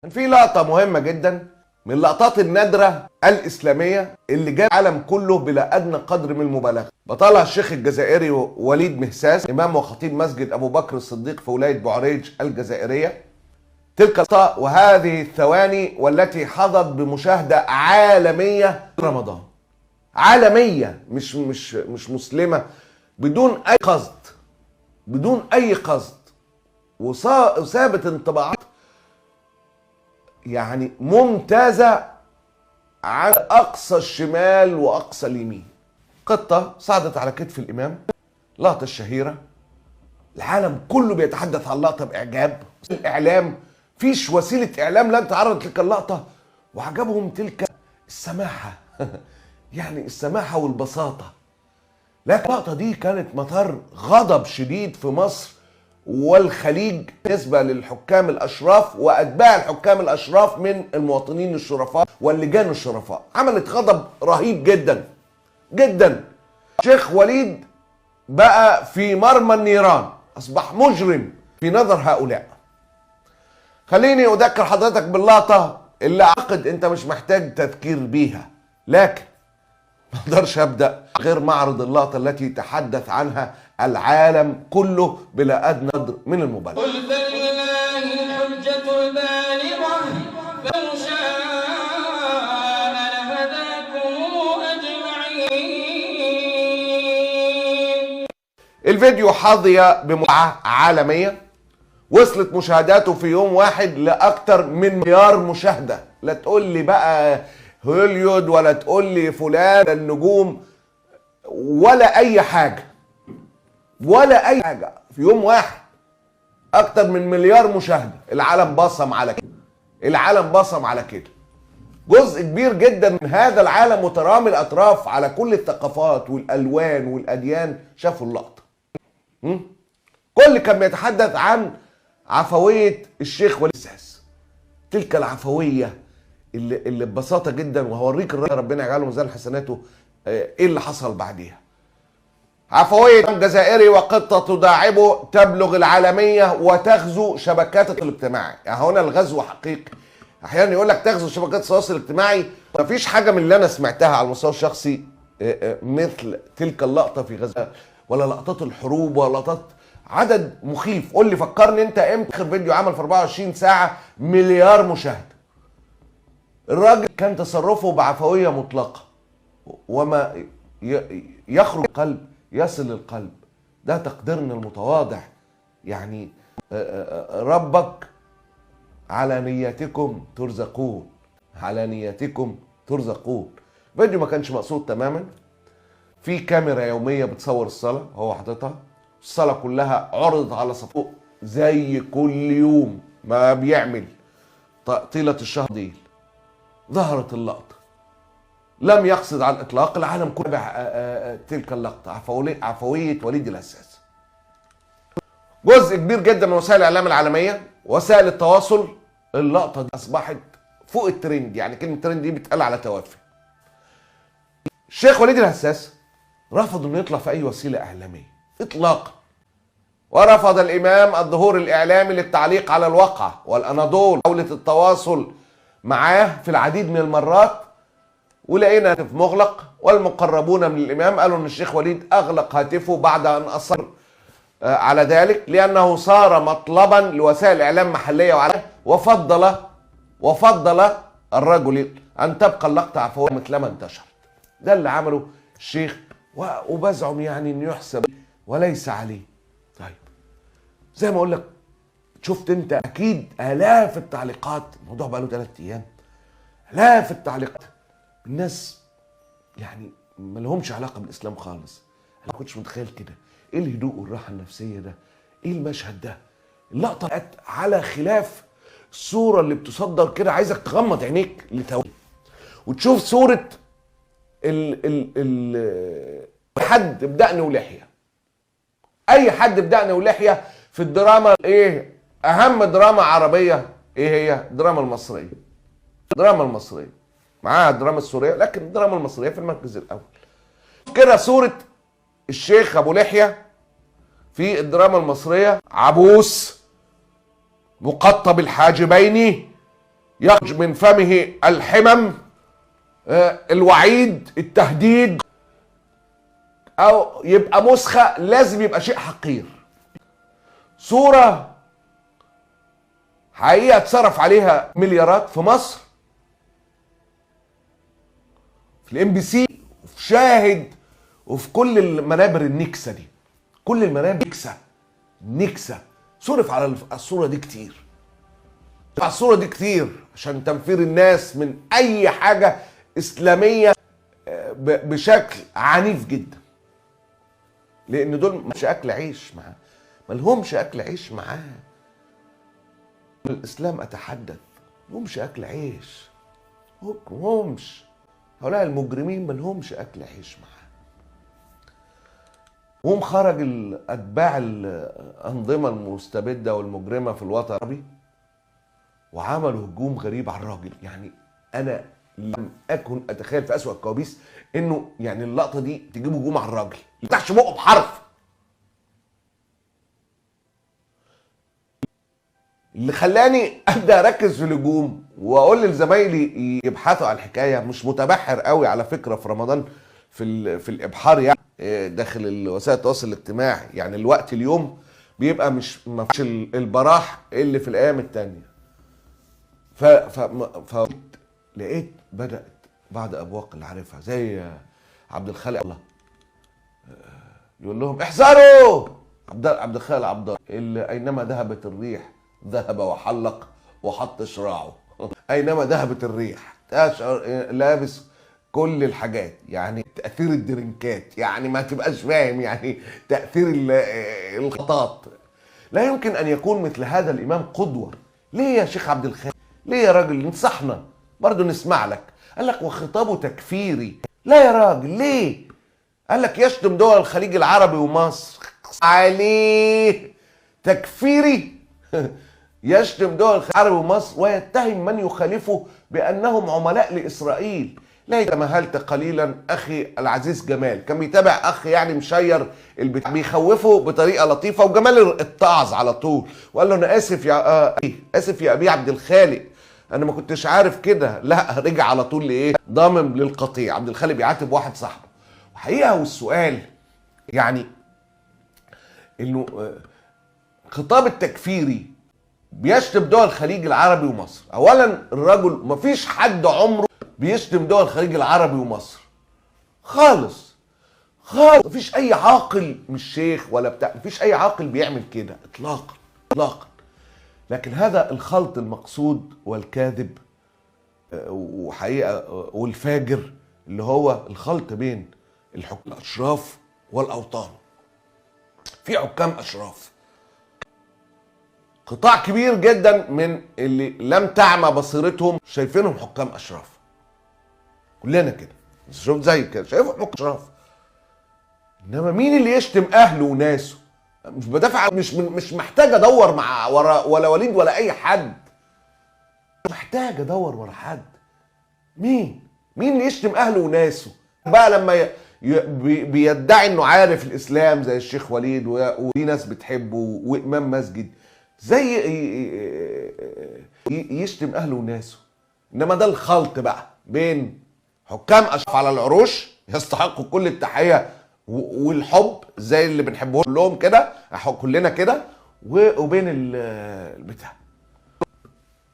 كان في لقطة مهمة جدا من اللقطات النادرة الإسلامية اللي جاب العالم كله بلا أدنى قدر من المبالغة. بطلها الشيخ الجزائري وليد مهساس، إمام وخطيب مسجد أبو بكر الصديق في ولاية بوعريج الجزائرية. تلك اللقطة وهذه الثواني والتي حظت بمشاهدة عالمية في رمضان، عالمية مش مسلمة، بدون أي قصد، بدون أي قصد، وسابت انطباعات يعني ممتازة على أقصى الشمال وأقصى اليمين. قطة صعدت على كتف الإمام، لقطة الشهيرة، العالم كله بيتحدث عن اللقطة بإعجاب. الإعلام فيش وسيلة إعلام لم تعرض تلك اللقطة وعجبهم تلك السماحة يعني السماحة والبساطة. لكن اللقطة دي كانت مثار غضب شديد في مصر والخليج بالنسبة للحكام الأشراف وأتباع الحكام الأشراف من المواطنين الشرفاء واللجان الشرفاء. عملت غضب رهيب جدا جدا. شيخ وليد بقى في مرمى النيران، أصبح مجرم في نظر هؤلاء. خليني أذكر حضرتك باللقطة اللي أعتقد أنت مش محتاج تذكير بيها، لكن ما اقدرش ابدا غير معرض اللقطه التي تحدث عنها العالم كله بلا ادنى قدر من المبالغه. قل فلله الحجة البالغة فلو شاء لهداكم أجمعين. الفيديو حظي بمتابعه عالميه، وصلت مشاهداته في يوم واحد لاكثر من مليار مشاهده. لا تقول لي بقى هوليود ولا تقول لي فلان النجوم ولا اي حاجه، ولا اي حاجه. في يوم واحد اكتر من مليار مشاهده. العالم بصم على كده، العالم بصم على كده. جزء كبير جدا من هذا العالم مترامي الاطراف على كل الثقافات والالوان والاديان شافوا اللقطه. كل كان بيتحدث عن عفويه الشيخ وليد مهساس، تلك العفويه اللي ببساطه جدا، وهوريك ربنا يجعله ميزان حسناته ايه اللي حصل بعديها. عفويه جزائري وقطه تداعبه تبلغ العالميه وتغزو شبكات الاجتماعي. يعني هنا الغزو حقيقي. احيانا يقول لك تغزو شبكات التواصل الاجتماعي، مفيش حاجه من اللي انا سمعتها على المستوى الشخصي مثل تلك اللقطه في غزه، ولا لقطات الحروب ولا لقطات عدد مخيف. قول لي فكرني انت امتى اخر فيديو عمل في 24 ساعه مليار مشاهده. الراجل كان تصرفه بعفويه مطلقه، وما يخرج القلب يصل للقلب. ده تقديرنا المتواضع. يعني ربك على نياتكم ترزقون، على نياتكم ترزقون. فيديو ما كانش مقصود تماما. في كاميرا يوميه بتصور الصلاه، هو حاططها الصلاه كلها عرضت على صفوق زي كل يوم ما بيعمل طيله الشهر دي. ظهرت اللقطه، لم يقصد على الاطلاق، العالم كله تلك اللقطه عفويه وليد مهساس. جزء كبير جدا من وسائل الاعلام العالميه وسائل التواصل، اللقطه دي اصبحت فوق الترند. يعني كلمه ترند دي بتقال على توافي. الشيخ وليد مهساس رفض انه يطلع في اي وسيله اعلاميه اطلاقا، ورفض الامام الظهور الاعلامي للتعليق على الواقعه. والاناضول حاولت التواصل معاه في العديد من المرات، ولقينا هاتف مغلق. والمقربون من الامام قالوا ان الشيخ وليد اغلق هاتفه بعد ان اصر على ذلك، لانه صار مطلبا لوسائل الاعلام محليه وعالميه، وفضل الرجل ان تبقى اللقطه عفويه مثلما انتشرت. ده اللي عمله الشيخ، وبزعم يعني انه يحسب وليس عليه. طيب زي ما اقول لك، شفت انت اكيد الاف التعليقات، الموضوع بقى له 3 ايام، الاف التعليقات. الناس يعني ما لهمش علاقه بالاسلام خالص. انا ما كنتش متخيل كده. ايه الهدوء والراحه النفسيه ده؟ ايه المشهد ده؟ اللقطه بقت على خلاف الصوره اللي بتصدر كده، عايزك تغمض عينيك لتوالي وتشوف صوره حد بدقن ولحيه. اي حد بدقن ولحيه في الدراما، ايه اهم دراما عربيه؟ ايه هي؟ الدراما المصريه. الدراما المصريه معاها الدراما السوريه، لكن الدراما المصريه في المركز الاول. كده صوره الشيخ ابو لحيه في الدراما المصريه عبوس مقطب الحاجبين يخرج من فمه الحمم، الوعيد، التهديد، او يبقى مسخة، لازم يبقى شيء حقير. صورة حقيقة اتصرف عليها مليارات في مصر، في الام بي سي، وفي شاهد، وفي كل المنابر النكسة دي، كل المنابر نكسة صرف على الصورة دي كتير، على الصورة دي كتير عشان تنفير الناس من اي حاجة اسلامية بشكل عنيف جدا، لان دول مش اكل عيش معاه، ملهمش اكل عيش معاه. الاسلام اتحدث، ملهمش اكل عيش، ملهمش، هؤلاء المجرمين ملهمش اكل عيش معاه. وهم خرج اتباع الانظمه المستبده والمجرمه في الوطن العربي وعملوا هجوم غريب على الراجل. يعني انا لم اكن اتخيل في اسوأ الكوابيس انه يعني اللقطه دي تجيب هجوم على الراجل، ما يفتحش بقه بحرف. اللي خلاني ابدا اركز في الهجوم واقول لزمايلي يبحثوا عن الحكايه، مش متبحر قوي على فكره في رمضان في الابحار يعني داخل وسائل التواصل الاجتماعي، يعني الوقت اليوم بيبقى مش ما فيش البراح اللي في الايام التانية. لقيت بدات بعض ابواق اللي عارفها زي عبد الخالق الله يقول لهم احذروا، عبد الخالق عبد الله اللي اينما ذهبت الريح ذهب وحلق وحط شراعه. اينما ذهبت الريح، لابس كل الحاجات، يعني تأثير الدرنكات، يعني ما تبقاش فاهم يعني تأثير الخطاط. لا يمكن أن يكون مثل هذا الإمام قدوة. ليه يا شيخ عبد الخالق؟ ليه يا راجل؟ انصحنا برضه نسمع لك. قال لك وخطابه تكفيري. لا يا راجل ليه؟ قال لك يشتم دول الخليج العربي ومصر عليه تكفيري. يشتم دول الخليج العربي ومصر ويتهم من يخالفه بأنهم عملاء لإسرائيل. لا تمهلت قليلا اخي العزيز جمال كان بيتابع اخ يعني مشير بيخوفه بطريقه لطيفه، وجمال اتعظ على طول وقال له انا اسف يا اسف يا ابي عبد الخالق، انا ما كنتش عارف كده. لا رجع على طول لايه؟ ضامم للقطيع. عبد الخالق بيعاتب واحد صاحبه. وحقيقه والسؤال يعني انه خطاب التكفيري بيشتم دول الخليج العربي ومصر. اولا الرجل ما فيش حد عمره بيشتم دول الخليج العربي ومصر خالص خالص. مفيش اي عاقل، مش شيخ ولا بتاع، مفيش اي عاقل بيعمل كده اطلاقا اطلاقا. لكن هذا الخلط المقصود والكاذب وحقيقه والفاجر اللي هو الخلط بين الحكام الاشراف والاوطان. في حكام اشراف، قطاع كبير جدا من اللي لم تعمى بصيرتهم شايفينهم حكام اشراف. كلنا كده شوف زي كده شايفهم حكام اشراف. انما مين اللي يشتم اهله وناسه؟ مش بدافع، مش محتاج ادور مع ورا ولا وليد ولا اي حد، مش محتاج ادور ورا حد. مين اللي يشتم اهله وناسه بقى لما بيدعي انه عارف الاسلام زي الشيخ وليد وفي ناس بتحبه وامام مسجد، زي يشتم اهله وناسه. انما ده الخلط بقى بين حكام اشراف على العروش يستحقوا كل التحيه والحب زي اللي بنحبهم كلهم كده كلنا كده، وبين البتاع.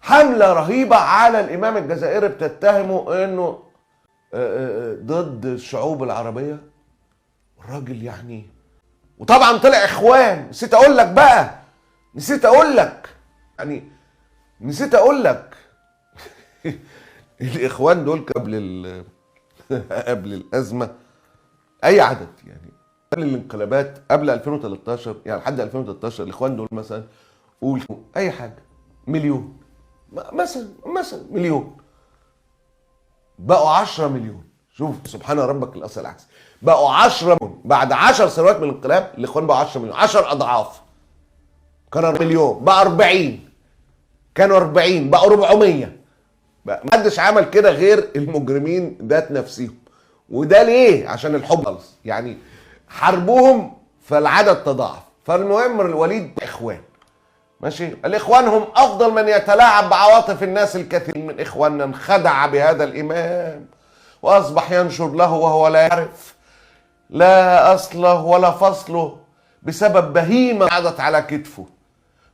حمله رهيبه على الامام الجزائري بتتهمه انه ضد الشعوب العربيه. الراجل يعني وطبعا طلع اخوان. نسيت اقول لك الاخوان دول قبل الازمه اي عدد، يعني قبل الانقلابات قبل 2013 يعني لحد 2013 الاخوان دول مثلا قول اي حاجه مليون مثلا مليون، بقوا 10 مليون. شوف سبحان ربك الاصل العكس، بقوا 10 مليون بعد 10 سنوات من الانقلاب. الاخوان بقوا 10 مليون، 10 اضعاف. كانوا مليون بقى 40، كانوا 40 بقوا 400. ما حدش عمل كده غير المجرمين ذات نفسهم. وده ليه؟ عشان الحب خالص، يعني حاربوهم فالعدد تضاعف. فالمهم الوليد اخوان ماشي. الاخوان هم افضل من يتلاعب بعواطف الناس. الكثير من اخواننا انخدع بهذا الامام واصبح ينشر له وهو لا يعرف لا اصله ولا فصله بسبب بهيمه قعدت على كتفه.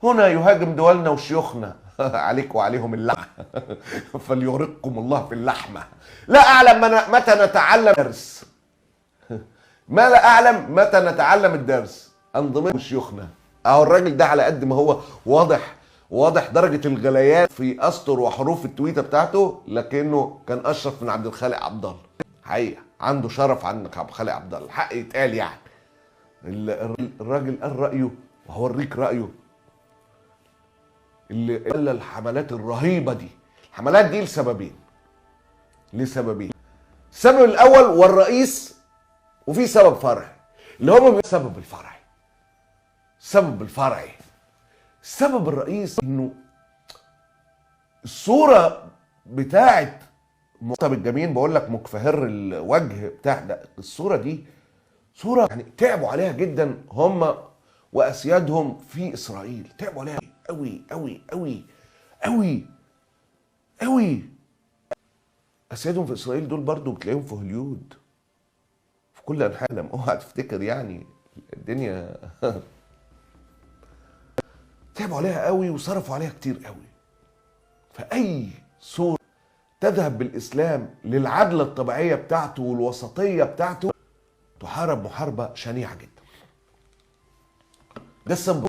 هنا يهاجم دولنا وشيوخنا عليك وعليهم اللعنه فليرقكم الله في اللحمه. لا اعلم متى نتعلم درس، ما لا اعلم متى نتعلم الدرس انضمام شيوخنا. اهو الراجل ده على قد ما هو واضح درجه الغليان في اسطر وحروف التويته بتاعته، لكنه كان اشرف من عبد الخالق عبد الله. حقيقه عنده شرف عنك عبد الخالق عبد الله، الحق يتقال يعني. الراجل قال رايه وهوريك رايه. اللي قال الحملات الرهيبه دي، الحملات دي لسببين. السبب الاول والرئيس، وفي سبب فرعي اللي هو السبب الفرعي. السبب الرئيس انه الصوره بتاعت مصطفى الجميل، بقول لك مكفهر الوجه بتاع ده، الصوره دي صوره يعني تعبوا عليها جدا هم واسيادهم في اسرائيل. تعبوا عليها قوي قوي قوي قوي قوي. اسيادهم في اسرائيل دول برضو بتلاقيهم في هوليود في كل انحاء العالم. اوعى تفتكر يعني الدنيا تعبوا عليها قوي وصرفوا عليها كتير قوي. فاي صورة تذهب بالاسلام للعدلة الطبيعية بتاعته والوسطية بتاعته تحارب محاربة شنيعة جدا. ده السبب.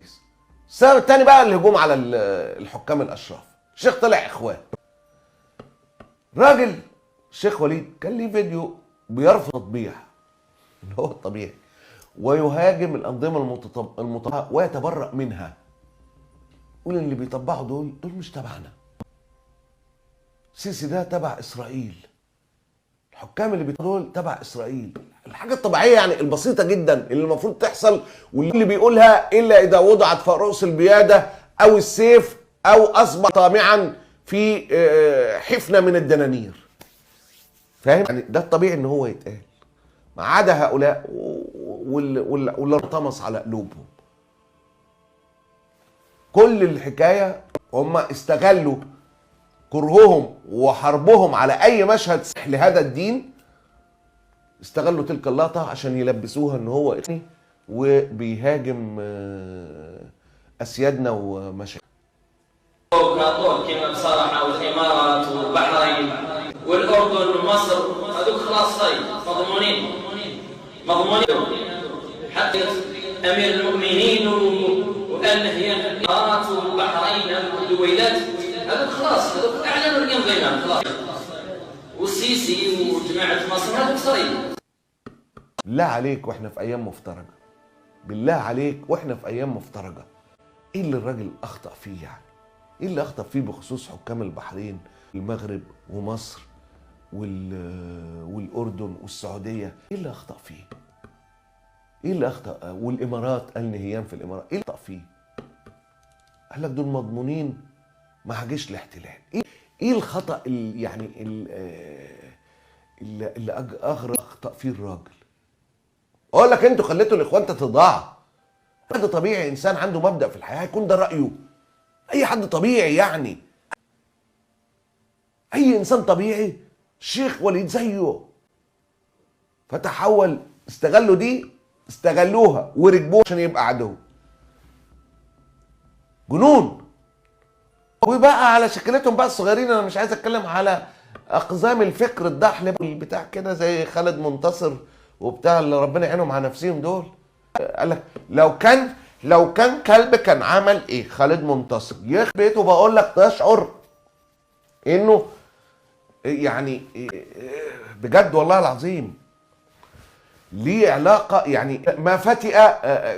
السبب الثاني بقى الهجوم على الحكام الاشراف. الشيخ طلع اخوان. راجل الشيخ وليد كان ليه فيديو بيرفض تطبيع اللي هو الطبيعي ويهاجم الانظمه المطبقه ويتبرأ منها. يقول اللي بيطبعوا دول مش تبعنا. السيسي ده تبع اسرائيل. الحكام اللي بيطبعوا دول تبع اسرائيل. الحاجه الطبيعيه يعني البسيطه جدا اللي المفروض تحصل، واللي بيقولها الا اذا وضعت في رؤوس البياده او السيف او اصبح طامعا في حفنه من الدنانير. فاهم يعني؟ ده الطبيعي ان هو يتقال، ما عدا هؤلاء واللي ارتمس على قلوبهم. كل الحكايه هم استغلوا كرههم وحربهم على اي مشهد لهذا الدين، استغلوا تلك اللقطه عشان يلبسوها ان هو وبيهاجم اسيادنا ومشايخنا. كما بصراحه والامارات والبحرين والاردن ومصر هذول خلاص طيب مضمونين. حتى امير المؤمنين وان هي الامارات والبحرين والدويلات هذول خلاص هذول اعلنوا الانضمام خلاص. والسيسي وجماعه مصر هذول صريح. بالله عليك واحنا في ايام مفترجه، بالله عليك واحنا في ايام مفترجه، ايه اللي الراجل اخطا فيه يعني؟ ايه اللي اخطا فيه بخصوص حكام البحرين المغرب ومصر والاردن والسعوديه؟ ايه اللي اخطا فيه؟ ايه اللي اخطا؟ والامارات قال نهيان في الامارات، ايه اللي اخطا فيه؟ قال لك دول مضمونين ما هجيش الاحتلال. ايه الخطا اللي اخطا فيه الراجل؟ اقول لك انتوا خليتوا الاخوان تتضاع. حد طبيعي انسان عنده مبدأ في الحياه هيكون ده رايه. اي حد طبيعي يعني، اي انسان طبيعي الشيخ وليد زيه. فتحول، استغلوها وركبوه عشان يبقى عدو. جنون. وبقى على شكلتهم بقى الصغيرين. انا مش عايز اتكلم على اقزام الفكر الضحل بتاع كده زي خالد منتصر وبتاع اللي ربنا يعينهم على نفسهم دول. قال لك لو كان كلب كان عمل ايه خالد منتصر يخرب بيته. بقول لك تشعر انه يعني بجد والله العظيم ليه علاقه يعني ما فتئ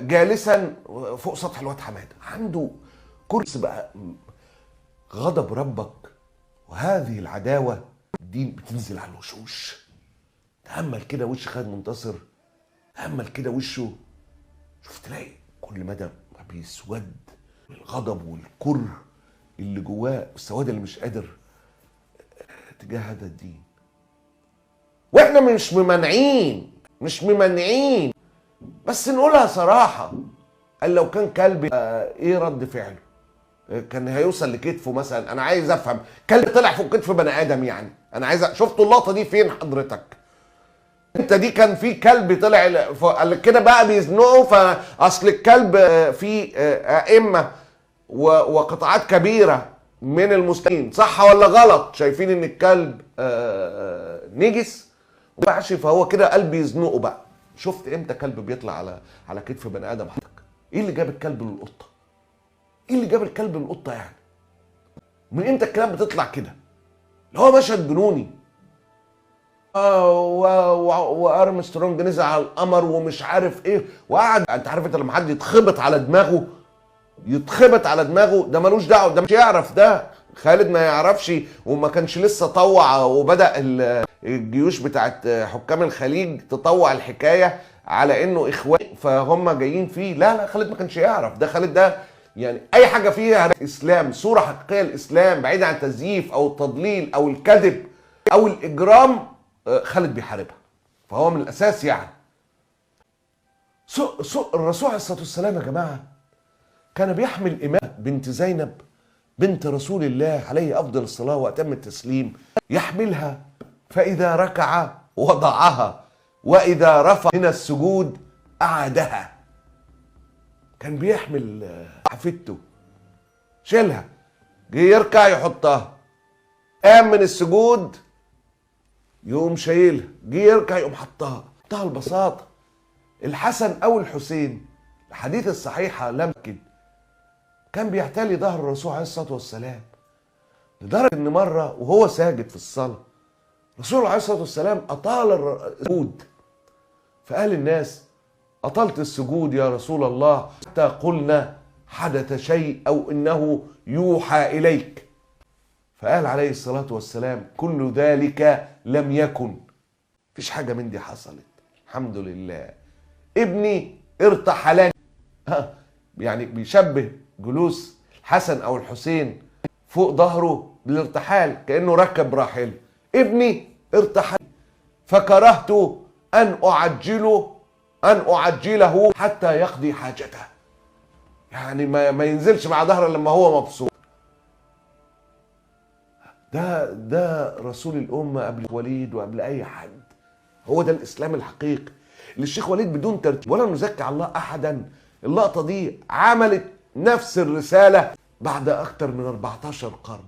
جالسا فوق سطح الواد حماده. عنده كرسي بقى غضب ربك وهذه العداوه دي بتنزل على الوشوش. تأمل كده وش خالد منتصر، تأمل كده وشه، شوف تلاقي كل مدى ما بيسود الغضب والكره اللي جواه، السواد اللي مش قادر تجاه هذا الدين. واحنا مش ممانعين بس نقولها صراحه. قال لو كان كلب ايه رد فعله؟ كان هيوصل لكتفه مثلا. انا عايز افهم، كلب طلع فوق كتف بني ادم يعني؟ انا عايز شفتوا اللقطه دي فين حضرتك؟ انت دي كان في كلب طلع قال كده بقى بيزنقه، فاصل الكلب فيه ائمه وقطاعات كبيره من المسلمين، صح ولا غلط؟ شايفين ان الكلب نجس وماشي، فهو كده قلب يزنقه بقى. شفت امتى كلب بيطلع على كتف بني ادم حضرتك؟ ايه اللي جاب الكلب للقطه؟ ايه اللي جاب الكلب للقطه يعني؟ من امتى الكلاب بتطلع كده؟ اللي هو مشهد جنوني. وارمسترونج نزل على القمر ومش عارف ايه، وقعد. انت عارف انت لما حد يتخبط على دماغه ده ملوش دعوه، ده مش يعرف. ده خالد ما يعرفش، وما كانش لسه طوع، وبدا الجيوش بتاعت حكام الخليج تطوع الحكايه على انه اخوان فهم جايين فيه. لا خالد ما كانش يعرف. ده خالد ده يعني اي حاجه فيها اسلام، صوره حقيقيه للاسلام بعيد عن التزييف او التضليل او الكذب او الاجرام، خالد بيحاربها. فهو من الاساس يعني الرسول عليه الصلاه والسلام يا جماعه كان بيحمل إمامة بنت زينب بنت رسول الله عليه افضل الصلاه واتم التسليم، يحملها فاذا ركع وضعها واذا رفع من السجود اعادها. كان بيحمل حفيدته، شيلها، جه يركع يحطها، قام من السجود يقوم شايلها، جه يركع يقوم حطها البساطه. الحسن او الحسين الحديث الصحيحه لمكن كان بيعتلي ظهر الرسول عليه الصلاه والسلام، لدرجه ان مره وهو ساجد في الصلاه الرسول عليه الصلاه والسلام اطال السجود، فقال الناس: أطلت السجود يا رسول الله حتى قلنا حدث شيء أو إنه يوحى إليك. فقال عليه الصلاة والسلام: كل ذلك لم يكن، فيش حاجة من دي حصلت، الحمد لله. ابني ارتحلني، يعني بيشبه جلوس الحسن أو الحسين فوق ظهره بالارتحال، كأنه ركب راحلة. ابني ارتحل فكرهت أن أعجله حتى يقضي حاجته، يعني ما ينزلش مع ظهره لما هو مبسوط. ده رسول الأمة قبل وليد وقبل أي حد. هو ده الإسلام الحقيقي اللي الشيخ وليد بدون ترتيب ولا نزكي على الله أحدا. اللقطة دي عملت نفس الرسالة بعد أكتر من 14 قرن.